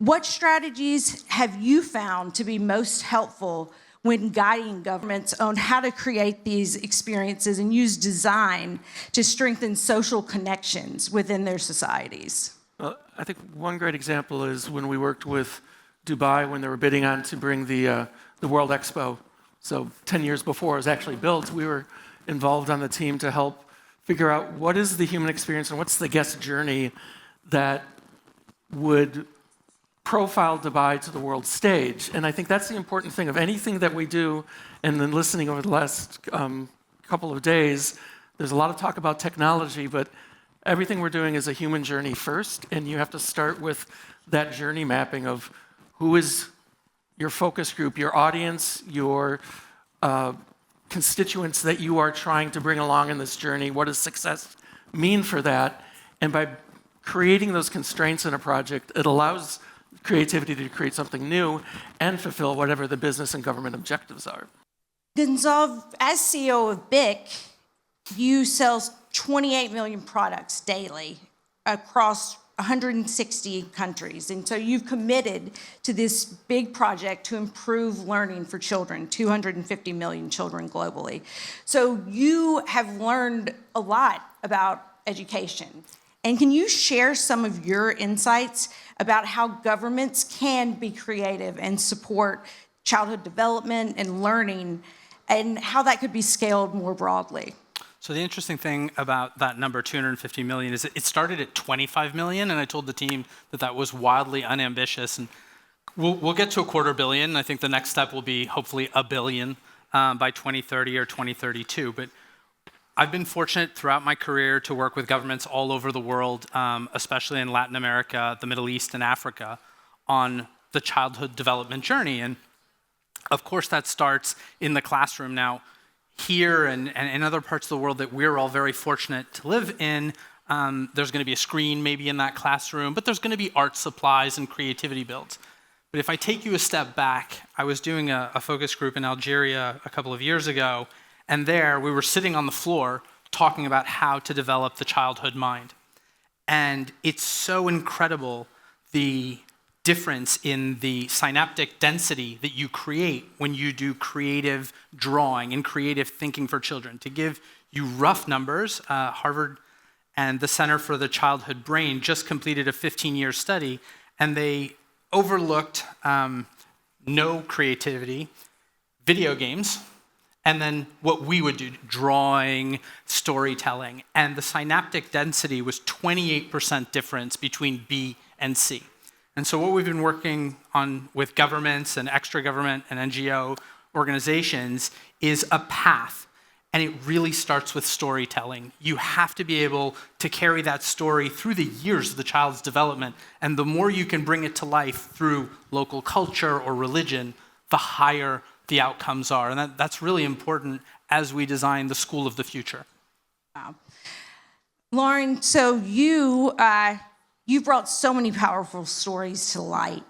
What strategies have you found to be most helpful when guiding governments on how to create these experiences and use design to strengthen social connections within their societies? Well, I think one great example is when we worked with Dubai when they were bidding on to bring the World Expo. So 10 years before it was actually built, we were involved on the team to help figure out what is the human experience and what's the guest journey that would profile Dubai to the world stage. And I think that's the important thing of anything that we do. And then listening over the last couple of days, there's a lot of talk about technology, but everything we're doing is a human journey first. And you have to start with that journey mapping of who is your focus group, your audience, your constituents that you are trying to bring along in this journey. What does success mean for that? And by creating those constraints in a project, it allows creativity to create something new and fulfill whatever the business and government objectives are. Gonzalve, as CEO of Bich, you sell 28 million products daily across 160 countries. And so you've committed to this big project to improve learning for children, 250 million children globally. So you have learned a lot about education. And can you share some of your insights about how governments can be creative and support childhood development and learning, and how that could be scaled more broadly? So the interesting thing about that number, 250 million, is it started at 25 million, and I told the team that that was wildly unambitious. And we'll get to $250 million. I think the next step will be hopefully $1 billion by 2030 or 2032. But I've been fortunate throughout my career to work with governments all over the world, especially in Latin America, the Middle East, and Africa, on the childhood development journey. And of course, that starts in the classroom. Now, here and in other parts of the world that we're all very fortunate to live in, there's going to be a screen maybe in that classroom, but there's going to be art supplies and creativity builds. But if I take you a step back, I was doing a focus group in Algeria a couple of years ago, and there we were sitting on the floor talking about how to develop the childhood mind. And it's so incredible, the difference in the synaptic density that you create when you do creative drawing and creative thinking for children. To give you rough numbers, Harvard and the Center for the Childhood Brain just completed a 15-year study, and they overlooked no creativity, video games, and then what we would do, drawing, storytelling. And the synaptic density was 28% difference between B and C. And so what we've been working on with governments and extra government and NGO organizations is a path. And it really starts with storytelling. You have to be able to carry that story through the years of the child's development. And the more you can bring it to life through local culture or religion, the higher the outcomes are. And that's really important as we design the school of the future. Wow. Lauren, so you brought so many powerful stories to light.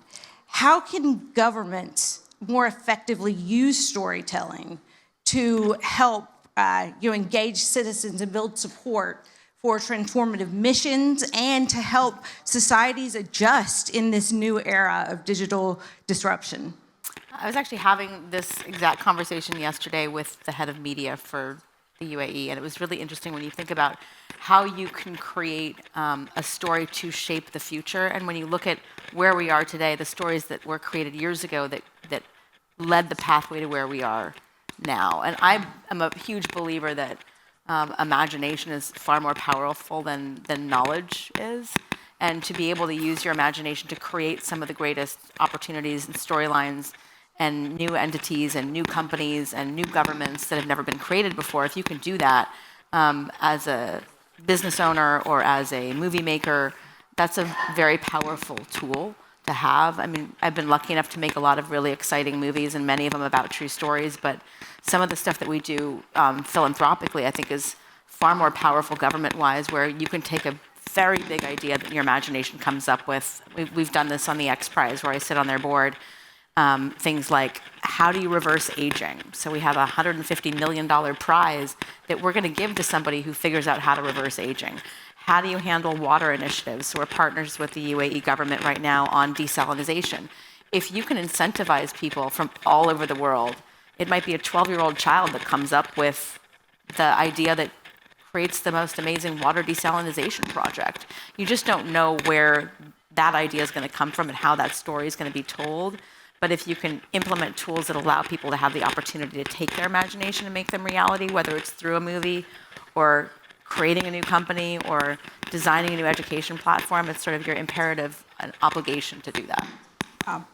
How can governments more effectively use storytelling to help engage citizens and build support for transformative missions and to help societies adjust in this new era of digital disruption? I was actually having this exact conversation yesterday with the head of media for the UAE, and it was really interesting when you think about how you can create a story to shape the future. And when you look at where we are today, the stories that were created years ago that led the pathway to where we are now. And I am a huge believer that imagination is far more powerful than knowledge is. And to be able to use your imagination to create some of the greatest opportunities and storylines and new entities and new companies and new governments that have never been created before, if you can do that as a business owner or as a movie maker, that's a very powerful tool to have. I mean, I've been lucky enough to make a lot of really exciting movies, and many of them about true stories, but some of the stuff that we do philanthropically, I think, is far more powerful government-wise, where you can take a very big idea that your imagination comes up with. We've done this on the X Prize, where I sit on their board. Things like, how do you reverse aging? So we have a $150 million prize that we're going to give to somebody who figures out how to reverse aging. How do you handle water initiatives? So we're partners with the UAE government right now on desalinization. If you can incentivize people from all over the world, it might be a 12-year-old child that comes up with the idea that creates the most amazing water desalinization project. You just don't know where that idea is going to come from and how that story is going to be told. But if you can implement tools that allow people to have the opportunity to take their imagination and make them reality, whether it's through a movie or creating a new company or designing a new education platform, it's sort of your imperative and obligation to do that.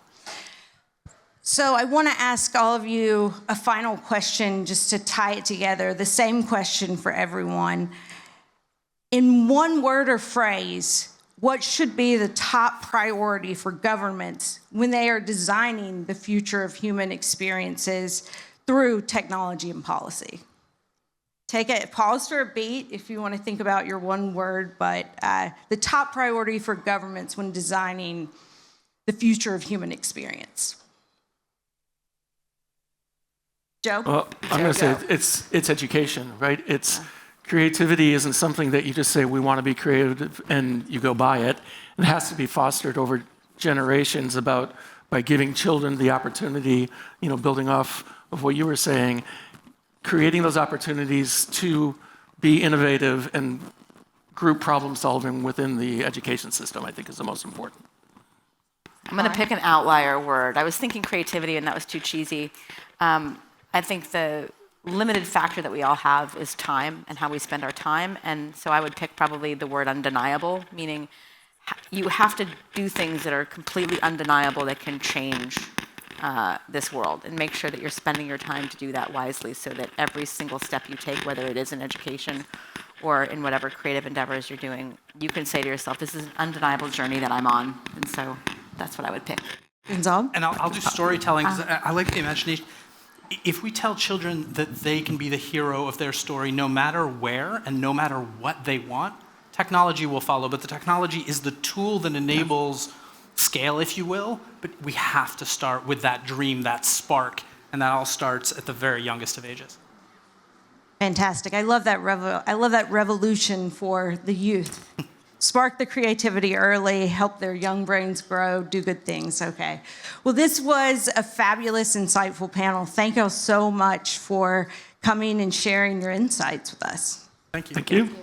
So I want to ask all of you a final question just to tie it together, the same question for everyone. In one word or phrase, what should be the top priority for governments when they are designing the future of human experiences through technology and policy? Take a pause for a beat if you want to think about your one word, but the top priority for governments when designing the future of human experience. Joe? Well, I'm going to say it's education, right? It's creativity isn't something that you just say, we want to be creative, and you go buy it. It has to be fostered over generations by giving children the opportunity, building off of what you were saying, creating those opportunities to be innovative and group problem solving within the education system, I think is the most important. I'm going to pick an outlier word. I was thinking creativity, and that was too cheesy. I think the limited factor that we all have is time and how we spend our time. And so I would pick probably the word undeniable, meaning you have to do things that are completely undeniable that can change this world, and make sure that you're spending your time to do that wisely so that every single step you take, whether it is in education or in whatever creative endeavors you're doing, you can say to yourself, this is an undeniable journey that I'm on. And so that's what I would pick. Gonzalve? And I'll do storytelling, because I like the imagination. If we tell children that they can be the hero of their story no matter where and no matter what they want, technology will follow. But the technology is the tool that enables scale, if you will. But we have to start with that dream, that spark, and that all starts at the very youngest of ages. Fantastic. I love that revolution for the youth. Spark the creativity early, help their young brains grow, do good things. Okay. Well, this was a fabulous, insightful panel. Thank you so much for coming and sharing your insights with us. Thank you. Thank you.